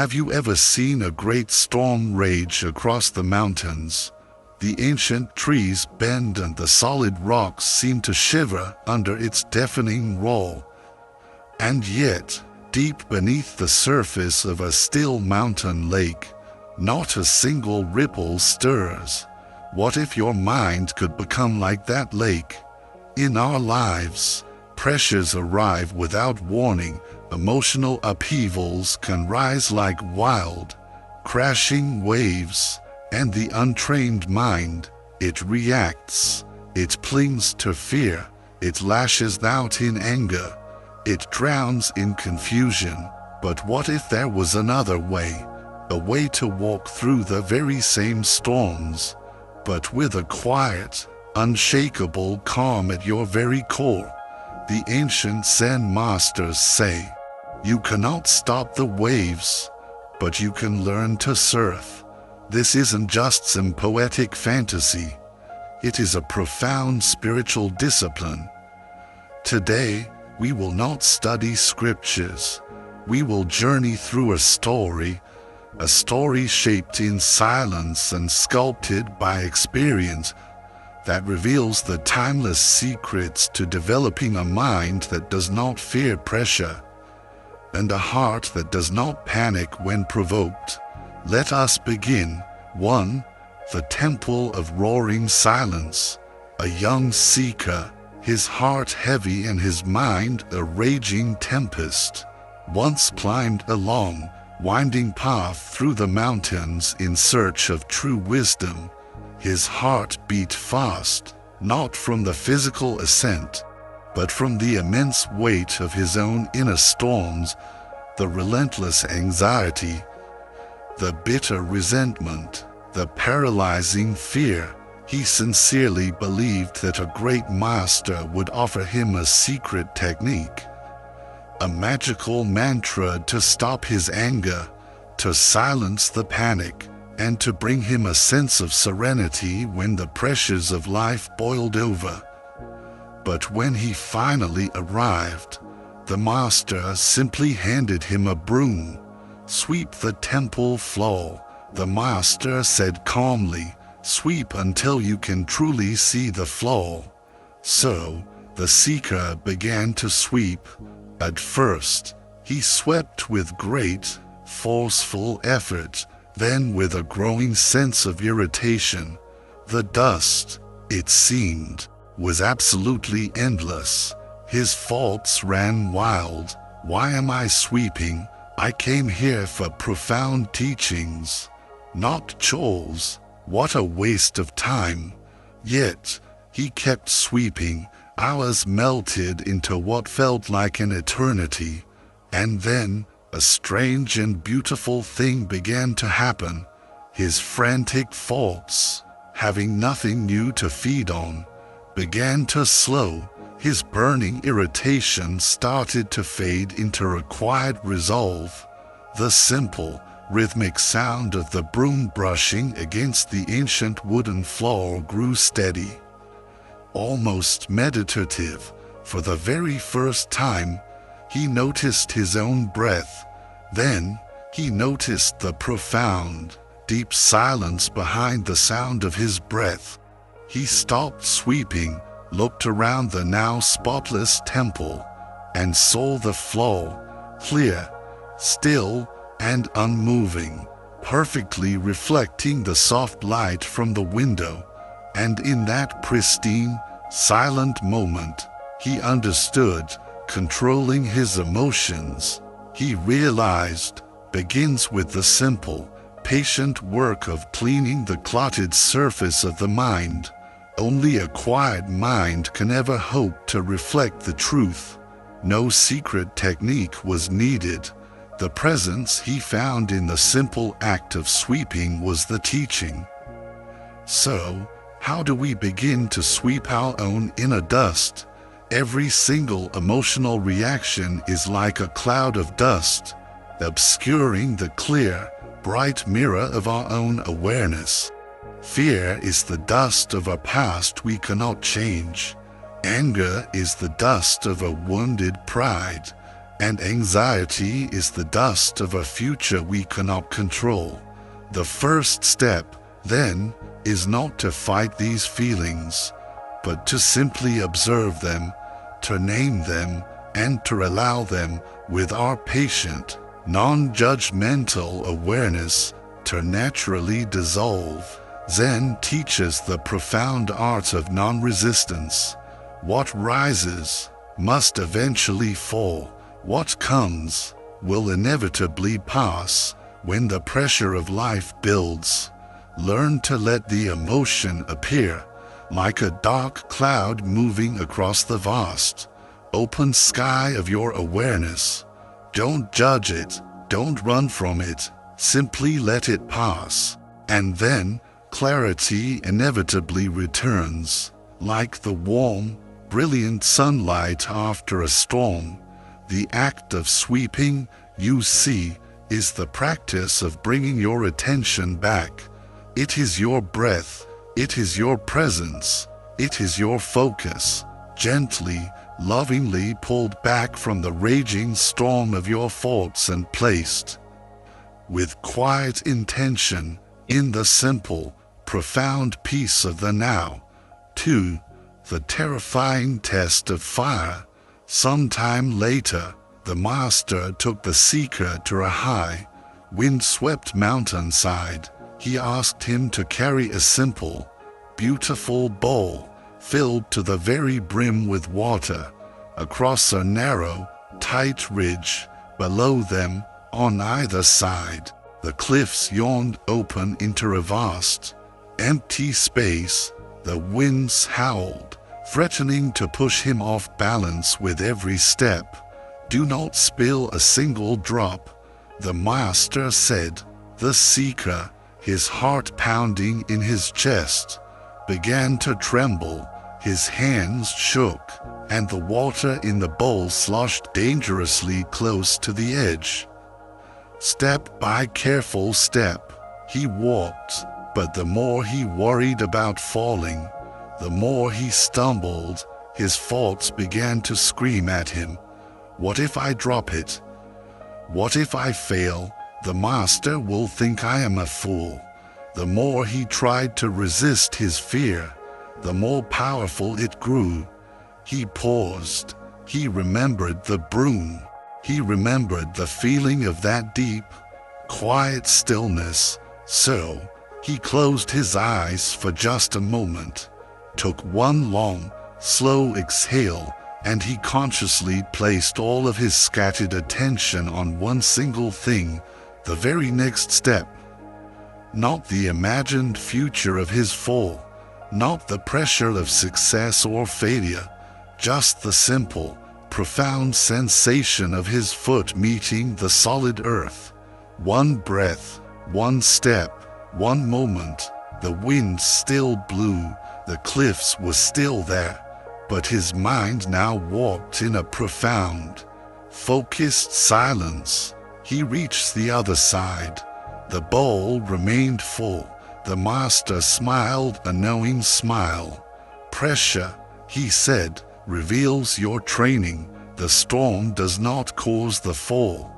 Have you ever seen a great storm rage across the mountains? The ancient trees bend and the solid rocks seem to shiver under its deafening roar. And yet, deep beneath the surface of a still mountain lake, not a single ripple stirs. What if your mind could become like that lake? In our lives, pressures arrive without warning. Emotional upheavals can rise like wild, crashing waves, and the untrained mind, it reacts, it clings to fear, it lashes out in anger, it drowns in confusion. But what if there was another way, a way to walk through the very same storms, but with a quiet, unshakable calm at your very core? The ancient Zen masters say, you cannot stop the waves, but you can learn to surf. This isn't just some poetic fantasy. It is a profound spiritual discipline. Today, we will not study scriptures. We will journey through a story shaped in silence and sculpted by experience, that reveals the timeless secrets to developing a mind that does not fear pressure, and a heart that does not panic when provoked. Let us begin. 1. The Temple of Roaring Silence. A young seeker, his heart heavy and his mind a raging tempest, once climbed a long, winding path through the mountains in search of true wisdom. His heart beat fast, not from the physical ascent, but from the immense weight of his own inner storms, the relentless anxiety, the bitter resentment, the paralyzing fear. He sincerely believed that a great master would offer him a secret technique, a magical mantra to stop his anger, to silence the panic, and to bring him a sense of serenity when the pressures of life boiled over. But when he finally arrived, the master simply handed him a broom. Sweep the temple floor, the master said calmly. Sweep until you can truly see the floor. So, the seeker began to sweep. At first, he swept with great, forceful effort, then with a growing sense of irritation. The dust, it seemed, was absolutely endless. His thoughts ran wild. Why am I sweeping? I came here for profound teachings, not chores. What a waste of time. Yet, he kept sweeping. Hours melted into what felt like an eternity. And then, a strange and beautiful thing began to happen. His frantic thoughts, having nothing new to feed on, began to slow. His burning irritation started to fade into a quiet resolve. The simple, rhythmic sound of the broom brushing against the ancient wooden floor grew steady, almost meditative. For the very first time, he noticed his own breath. Then, he noticed the profound, deep silence behind the sound of his breath. He stopped sweeping, looked around the now spotless temple, and saw the floor, clear, still, and unmoving, perfectly reflecting the soft light from the window. And in that pristine, silent moment, he understood, controlling his emotions. He realized, begins with the simple, patient work of cleaning the clotted surface of the mind. Only a quiet mind can ever hope to reflect the truth. No secret technique was needed. The presence he found in the simple act of sweeping was the teaching. So, how do we begin to sweep our own inner dust? Every single emotional reaction is like a cloud of dust, obscuring the clear, bright mirror of our own awareness. Fear is the dust of a past we cannot change. Anger is the dust of a wounded pride. And anxiety is the dust of a future we cannot control. The first step, then, is not to fight these feelings, but to simply observe them, to name them, and to allow them, with our patient, non-judgmental awareness, to naturally dissolve. Zen teaches the profound art of non-resistance. What rises must eventually fall. What comes will inevitably pass. When the pressure of life builds, learn to let the emotion appear, like a dark cloud moving across the vast, open sky of your awareness. Don't judge it, don't run from it, simply let it pass. And then, clarity inevitably returns, like the warm, brilliant sunlight after a storm. The act of sweeping, you see, is the practice of bringing your attention back. It is your breath, it is your presence, it is your focus, gently, lovingly pulled back from the raging storm of your thoughts and placed, with quiet intention, in the simple, profound peace of the now. 2. The terrifying test of fire. Sometime later, the master took the seeker to a high, wind-swept mountainside. He asked him to carry a simple, beautiful bowl, filled to the very brim with water, across a narrow, tight ridge. Below them, on either side, the cliffs yawned open into a vast, empty space. The winds howled, threatening to push him off balance with every step. Do not spill a single drop, the master said. The seeker, his heart pounding in his chest, began to tremble. His hands shook, and the water in the bowl sloshed dangerously close to the edge. Step by careful step, he walked, but the more he worried about falling, the more he stumbled. His thoughts began to scream at him. What if I drop it? What if I fail? The master will think I am a fool. The more he tried to resist his fear, the more powerful it grew. He paused. He remembered the broom. He remembered the feeling of that deep, quiet stillness. So, he closed his eyes for just a moment, took one long, slow exhale, and he consciously placed all of his scattered attention on one single thing, the very next step. Not the imagined future of his fall, not the pressure of success or failure, just the simple, profound sensation of his foot meeting the solid earth. One breath, one step, one moment. The wind still blew, the cliffs were still there, but his mind now walked in a profound, focused silence. He reached the other side. The bowl remained full. The master smiled a knowing smile. Pressure, he said, reveals your training. The storm does not cause the fall.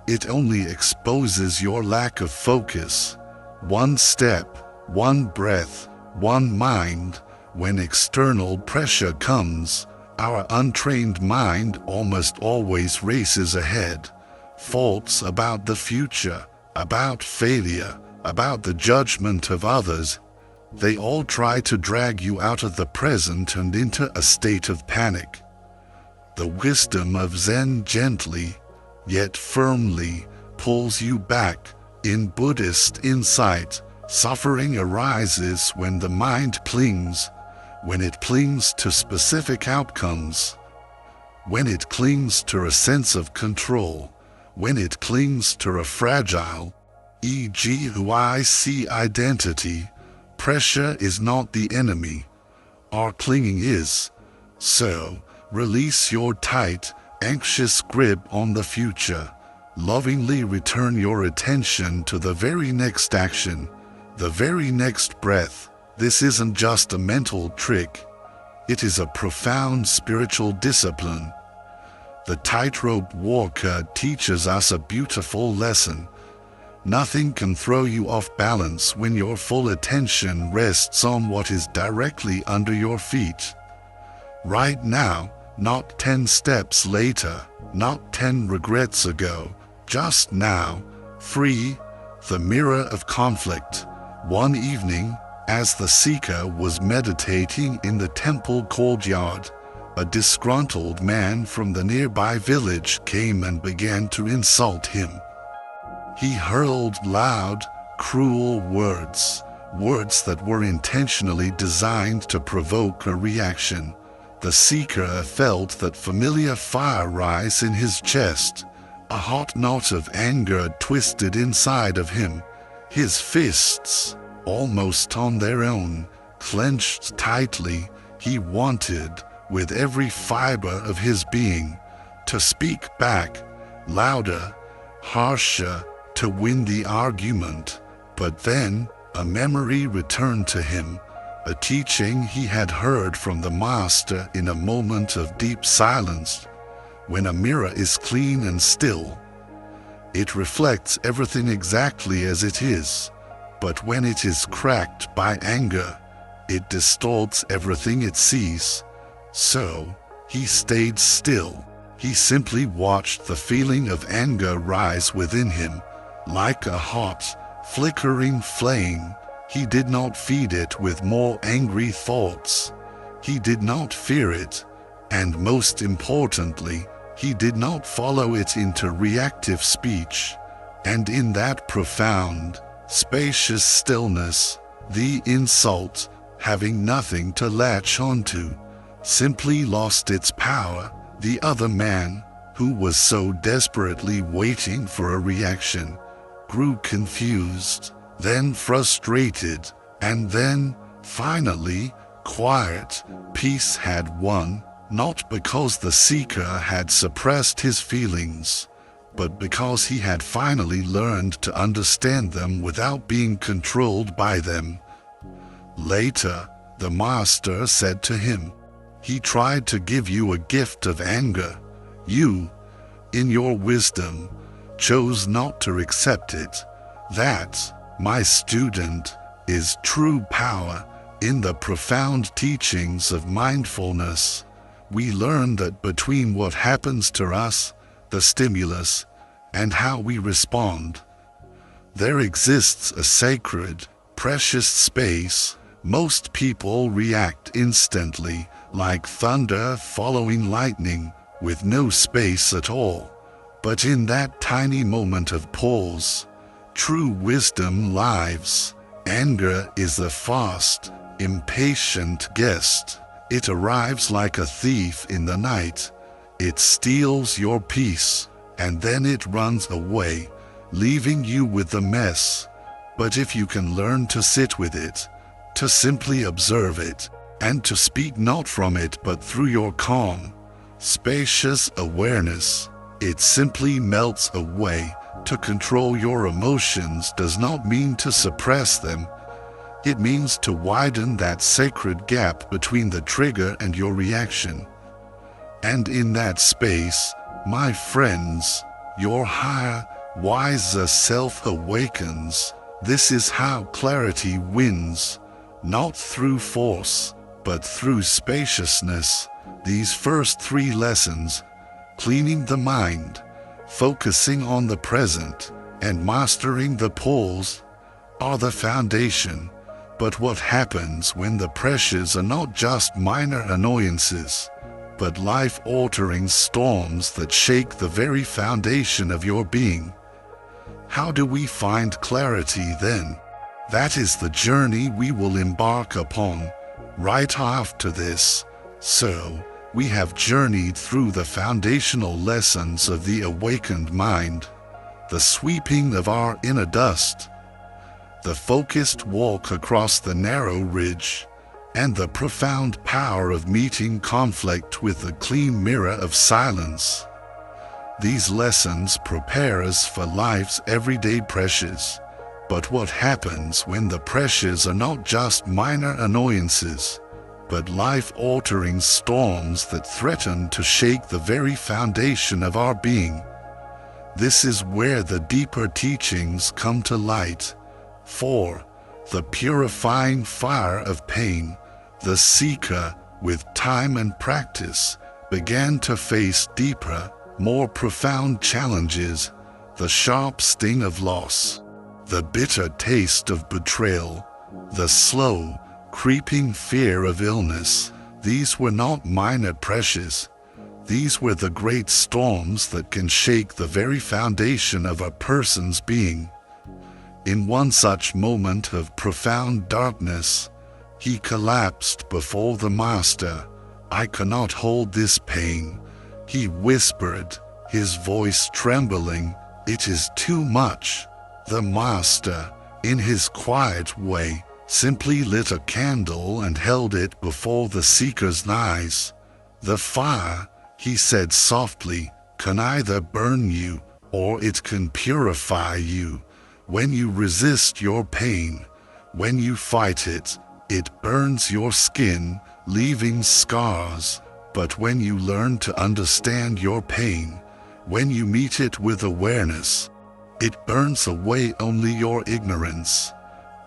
It only exposes your lack of focus. One step, one breath, one mind. When external pressure comes, our untrained mind almost always races ahead. Thoughts about the future, about failure, about the judgment of others, they all try to drag you out of the present and into a state of panic. The wisdom of Zen gently, yet firmly, pulls you back. In Buddhist insight, suffering arises when the mind clings, when it clings to specific outcomes, when it clings to a sense of control, when it clings to a fragile, e.g. who I see identity. Pressure is not the enemy. Our clinging is. So, release your tight, anxious grip on the future. Lovingly return your attention to the very next action, the very next breath. This isn't just a mental trick. It is a profound spiritual discipline. The tightrope walker teaches us a beautiful lesson. Nothing can throw you off balance when your full attention rests on what is directly under your feet. Right now, not 10 steps later, not 10 regrets ago, just now, free, the mirror of conflict. One evening, as the seeker was meditating in the temple courtyard, a disgruntled man from the nearby village came and began to insult him. He hurled loud, cruel words that were intentionally designed to provoke a reaction. The seeker felt that familiar fire rise in his chest. A hot knot of anger twisted inside of him. His fists, almost on their own, clenched tightly. He wanted, with every fiber of his being, to speak back, louder, harsher, to win the argument. But then a memory returned to him, a teaching he had heard from the master in a moment of deep silence. When a mirror is clean and still, it reflects everything exactly as it is. But when it is cracked by anger, it distorts everything it sees. So, he stayed still. He simply watched the feeling of anger rise within him, like a hot, flickering flame. He did not feed it with more angry thoughts. He did not fear it, and most importantly, he did not follow it into reactive speech. And in that profound, spacious stillness, the insult, having nothing to latch onto, simply lost its power. The other man, who was so desperately waiting for a reaction, grew confused, then frustrated, and then, finally, quiet. Peace had won, not because the seeker had suppressed his feelings, but because he had finally learned to understand them without being controlled by them. Later, the master said to him, "He tried to give you a gift of anger. You, in your wisdom, chose not to accept it. That, my student, is true power. In the profound teachings of mindfulness, we learn that between what happens to us, the stimulus, and how we respond, there exists a sacred, precious space. Most people react instantly, like thunder following lightning, with no space at all. But in that tiny moment of pause, true wisdom lives. Anger is a fast, impatient guest. It arrives like a thief in the night. It steals your peace, and then it runs away, leaving you with the mess. But if you can learn to sit with it, to simply observe it, and to speak not from it but through your calm, spacious awareness, it simply melts away. To control your emotions does not mean to suppress them. It means to widen that sacred gap between the trigger and your reaction. And in that space, my friends, your higher, wiser self awakens. This is how clarity wins, not through force, but through spaciousness. These first 3 lessons, cleaning the mind, focusing on the present, and mastering the pause, are the foundation. But what happens when the pressures are not just minor annoyances, but life-altering storms that shake the very foundation of your being? How do we find clarity then? That is the journey we will embark upon right after this. So, we have journeyed through the foundational lessons of the awakened mind, the sweeping of our inner dust, the focused walk across the narrow ridge, and the profound power of meeting conflict with the clean mirror of silence. These lessons prepare us for life's everyday pressures. But what happens when the pressures are not just minor annoyances, but life-altering storms that threaten to shake the very foundation of our being. This is where the deeper teachings come to light. 4. The purifying fire of pain. The seeker, with time and practice, began to face deeper, more profound challenges: the sharp sting of loss, the bitter taste of betrayal, the slow, creeping fear of illness. These were not minor pressures. These were the great storms that can shake the very foundation of a person's being. In one such moment of profound darkness, he collapsed before the Master. "I cannot hold this pain," he whispered, his voice trembling. "It is too much." The Master, in his quiet way, simply lit a candle and held it before the seeker's eyes. "The fire," he said softly, "can either burn you, or it can purify you. When you resist your pain, when you fight it, it burns your skin, leaving scars. But when you learn to understand your pain, when you meet it with awareness, it burns away only your ignorance."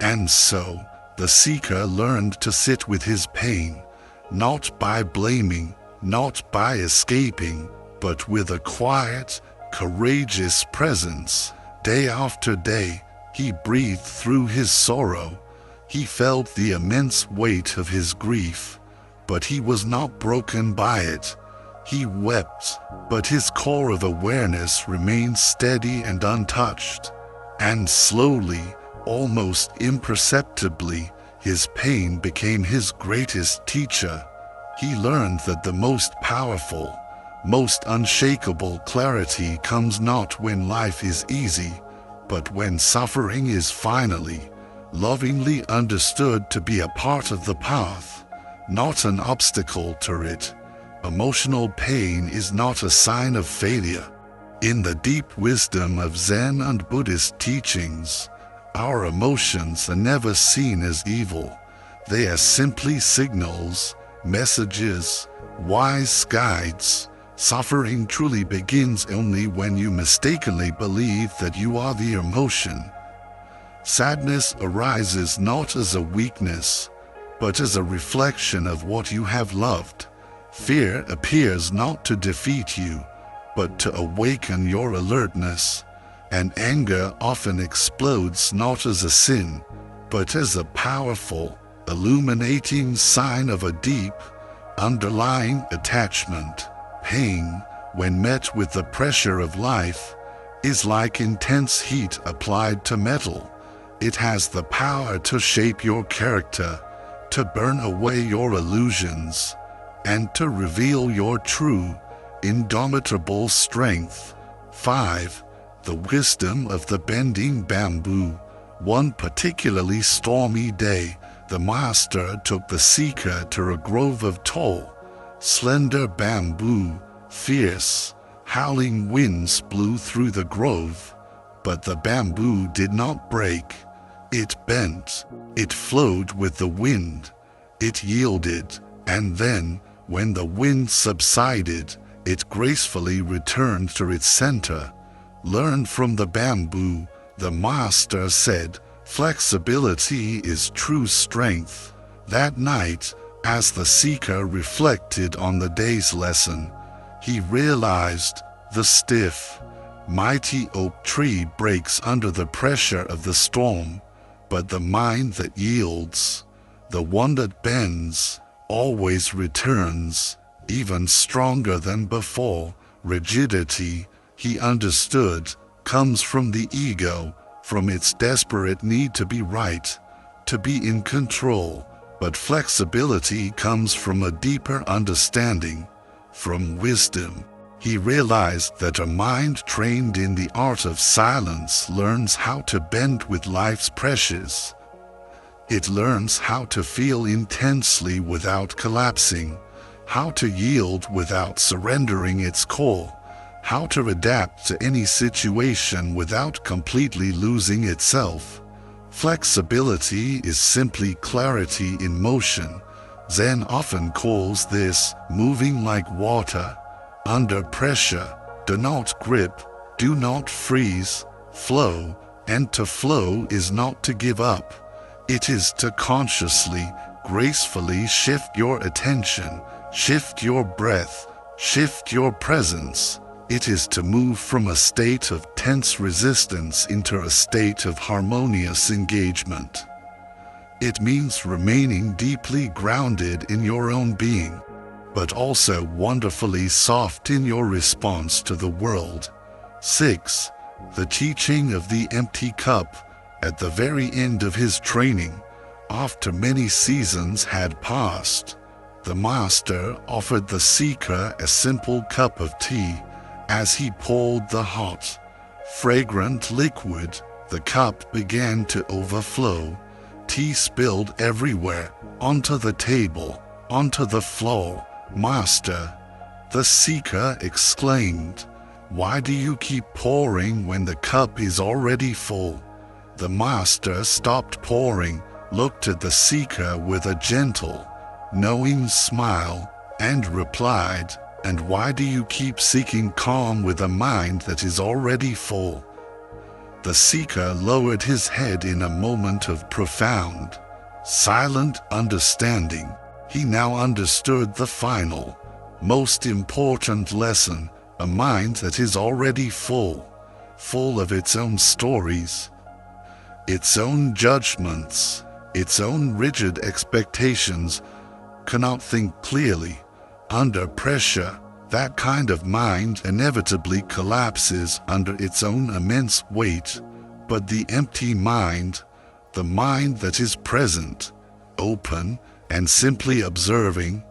And so, the seeker learned to sit with his pain, not by blaming, not by escaping, but with a quiet, courageous presence. Day after day, he breathed through his sorrow. He felt the immense weight of his grief, but he was not broken by it. He wept, but his core of awareness remained steady and untouched. And slowly, almost imperceptibly, his pain became his greatest teacher. He learned that the most powerful, most unshakable clarity comes not when life is easy, but when suffering is finally, lovingly understood to be a part of the path, not an obstacle to it. Emotional pain is not a sign of failure. In the deep wisdom of Zen and Buddhist teachings, our emotions are never seen as evil. They are simply signals, messages, wise guides. Suffering truly begins only when you mistakenly believe that you are the emotion. Sadness arises not as a weakness, but as a reflection of what you have loved. Fear appears not to defeat you, but to awaken your alertness. And anger often explodes not as a sin, but as a powerful, illuminating sign of a deep, underlying attachment. Pain, when met with the pressure of life, is like intense heat applied to metal. It has the power to shape your character, to burn away your illusions, and to reveal your true, indomitable strength. 5. The wisdom of the bending bamboo. One particularly stormy day, the Master took the seeker to a grove of tall, slender bamboo. Fierce, howling winds blew through the grove, but the bamboo did not break. It bent, it flowed with the wind, it yielded, and then, when the wind subsided, it gracefully returned to its center. "Learn from the bamboo," the Master said. "Flexibility is true strength." That night, as the seeker reflected on the day's lesson, he realized the stiff, mighty oak tree breaks under the pressure of the storm, but the mind that yields, the one that bends, always returns, even stronger than before. Rigidity, he understood, comes from the ego, from its desperate need to be right, to be in control. But flexibility comes from a deeper understanding, from wisdom. He realized that a mind trained in the art of silence learns how to bend with life's pressures. It learns how to feel intensely without collapsing, how to yield without surrendering its core, how to adapt to any situation without completely losing itself. Flexibility is simply clarity in motion, Zen often calls this moving like water, under pressure. Do not grip, do not freeze, flow, and to flow is not to give up. It is to consciously, gracefully shift your attention, shift your breath, shift your presence. It is to move from a state of tense resistance into a state of harmonious engagement. It means remaining deeply grounded in your own being, but also wonderfully soft in your response to the world. 6. The teaching of the empty cup. At the very end of his training, after many seasons had passed, the master offered the seeker a simple cup of tea. As he poured the hot, fragrant liquid, the cup began to overflow. Tea spilled everywhere, onto the table, onto the floor. "Master," the seeker exclaimed, "why do you keep pouring when the cup is already full?" The master stopped pouring, looked at the seeker with a gentle, knowing smile, and replied, "And why do you keep seeking calm with a mind that is already full?" The seeker lowered his head in a moment of profound, silent understanding. He now understood the final, most important lesson: a mind that is already full, full of its own stories, its own judgments, its own rigid expectations, cannot think clearly. Under pressure, that kind of mind inevitably collapses under its own immense weight. But the empty mind, the mind that is present, open, and simply observing,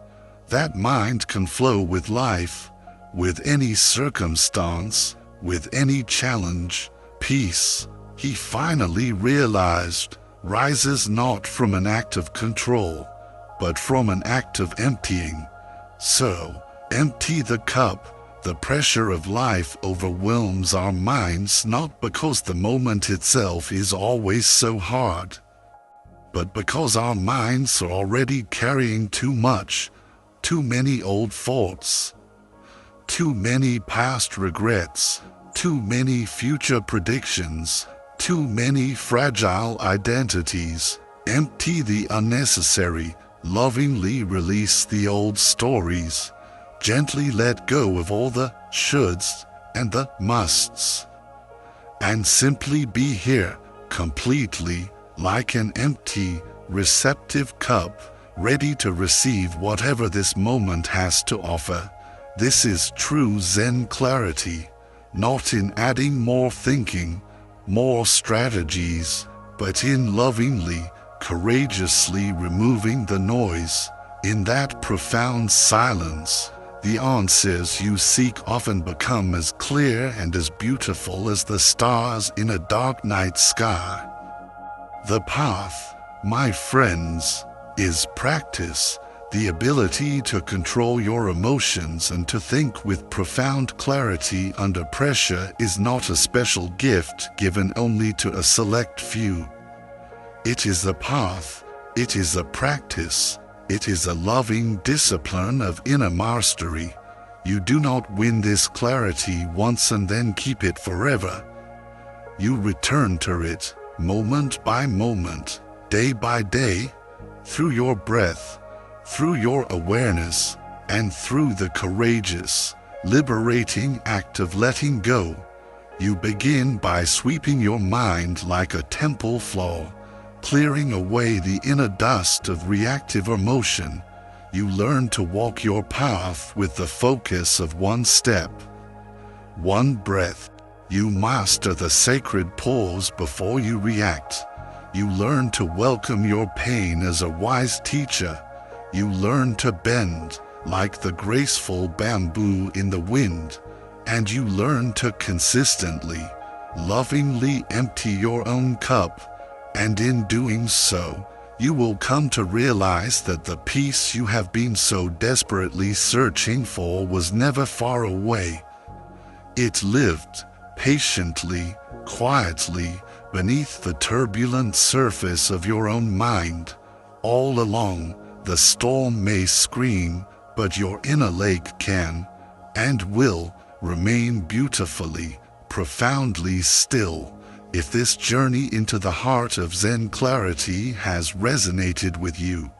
that mind can flow with life, with any circumstance, with any challenge. Peace, he finally realized, rises not from an act of control, but from an act of emptying. So, empty the cup. The pressure of life overwhelms our minds not because the moment itself is always so hard, but because our minds are already carrying too much, too many old thoughts, too many past regrets, too many future predictions, too many fragile identities. Empty the unnecessary, lovingly release the old stories. Gently let go of all the shoulds and the musts, and simply be here, completely, like an empty, receptive cup, ready to receive whatever this moment has to offer. This is true Zen clarity, not in adding more thinking, more strategies, but in lovingly, courageously removing the noise. In that profound silence, the answers you seek often become as clear and as beautiful as the stars in a dark night sky. The path, my friends, is practice, the ability to control your emotions and to think with profound clarity under pressure is not a special gift given only to a select few. It is a path, it is a practice, it is a loving discipline of inner mastery. You do not win this clarity once and then keep it forever. You return to it, moment by moment, day by day, through your breath, through your awareness, and through the courageous, liberating act of letting go. You begin by sweeping your mind like a temple floor, clearing away the inner dust of reactive emotion. You learn to walk your path with the focus of one step, one breath. You master the sacred pause before you react. You learn to welcome your pain as a wise teacher. You learn to bend like the graceful bamboo in the wind, and you learn to consistently, lovingly empty your own cup. And in doing so, you will come to realize that the peace you have been so desperately searching for was never far away. It lived, patiently, quietly, beneath the turbulent surface of your own mind, all along, The storm may scream, but your inner lake can, and will, remain beautifully, profoundly still. If this journey into the heart of Zen clarity has resonated with you,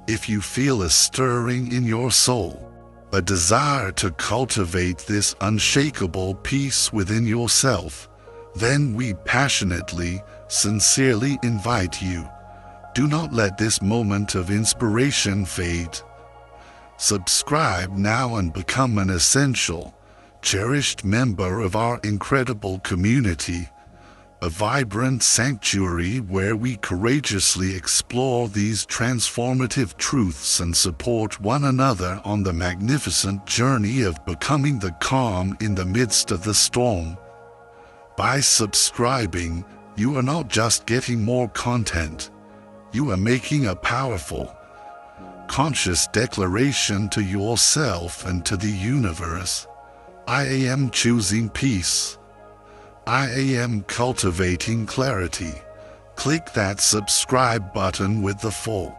if you feel a stirring in your soul, a desire to cultivate this unshakable peace within yourself, then we passionately, sincerely invite you. Do not let this moment of inspiration fade. Subscribe now and become an essential, cherished member of our incredible community, a vibrant sanctuary where we courageously explore these transformative truths and support one another on the magnificent journey of becoming the calm in the midst of the storm. By subscribing, you are not just getting more content, you are making a powerful, conscious declaration to yourself and to the universe. I am choosing peace. I am cultivating clarity. Click that subscribe button with the full,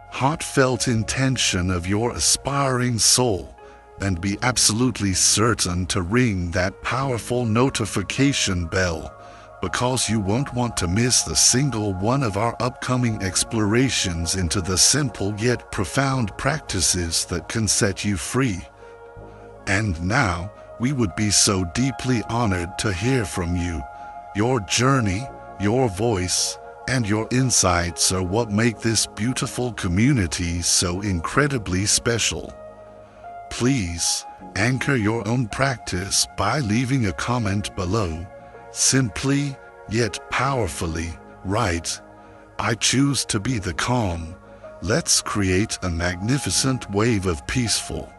heartfelt intention of your aspiring soul, and be absolutely certain to ring that powerful notification bell, because you won't want to miss a single one of our upcoming explorations into the simple yet profound practices that can set you free. And now, we would be so deeply honored to hear from you. Your journey, your voice, and your insights are what make this beautiful community so incredibly special. Please, anchor your own practice by leaving a comment below. Simply, yet powerfully, write, I choose to be the calm. Let's create a magnificent wave of peaceful,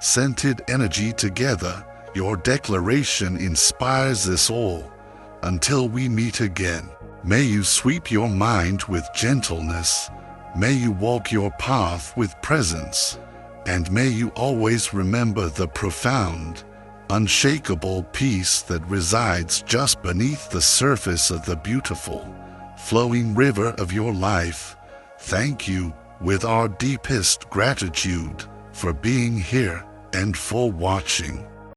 scented energy together. Your declaration inspires us all. Until we meet again, may you sweep your mind with gentleness, may you walk your path with presence, and may you always remember the profound, unshakable peace that resides just beneath the surface of the beautiful, flowing river of your life. Thank you, with our deepest gratitude, for being here and for watching.